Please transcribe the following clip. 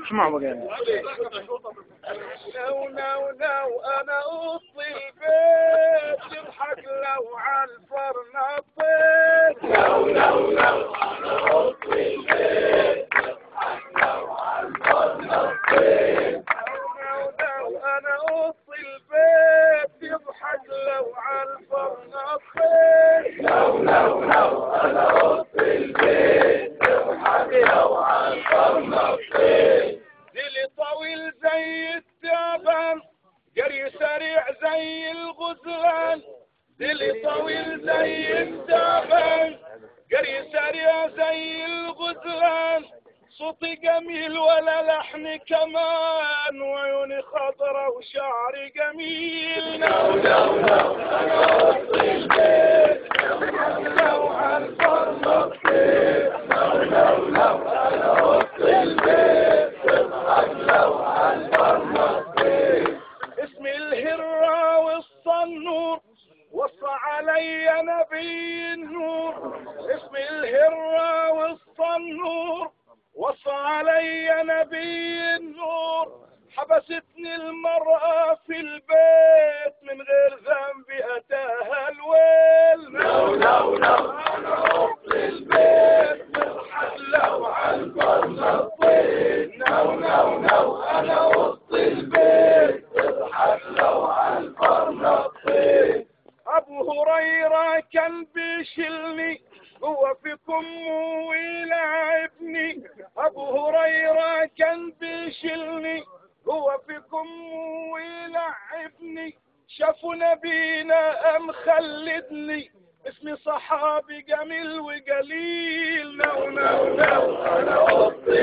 اسمع بقى. نو نو نو انا اوصي البيت يضحك لو على الفرنطيت. نو نو نو انا اوصي البيت يضحك لو على الفرنطيت. نو نو انا اوصي البيت يضحك لو على الفرنطيت. نو نو نو انا اوصي البيت يضحك لو على الفرنطيت. ديلي طويل زي التعبان جري سريع زي الغزلان. ديلي طويل زي التعبان جري سريع زي الغزلان. صوتي جميل ولا لحن كمان وعيوني خضرة وشعري جميل. نو نو نو انا اوصي البيت يضحك لو على الفرنطيت. نو نو نو انا اوصي البيت يضحك لو على الفرنطيت. اسم الهرة والصنور وصى علي نبي النور. اسم الهرة والصنور وصى علي نبي النور. حبستني المرأة في البيت من غير ذنب أتاها الويل. نو نو نو انا اوصي البيت يضحك لو على الفرنطيت. نو نو نو انا اوصي البيت يضحك لو على الفرنطيت. أبو هريرة كان بيشيلني هو في كمه ويلعبني. أبو هريرة كان بيشيلني هو في كمه ويلعبني. شافوا نبينا أم خلدني اسمي صحابي جميل وجليل. نو نو نو انا اوصي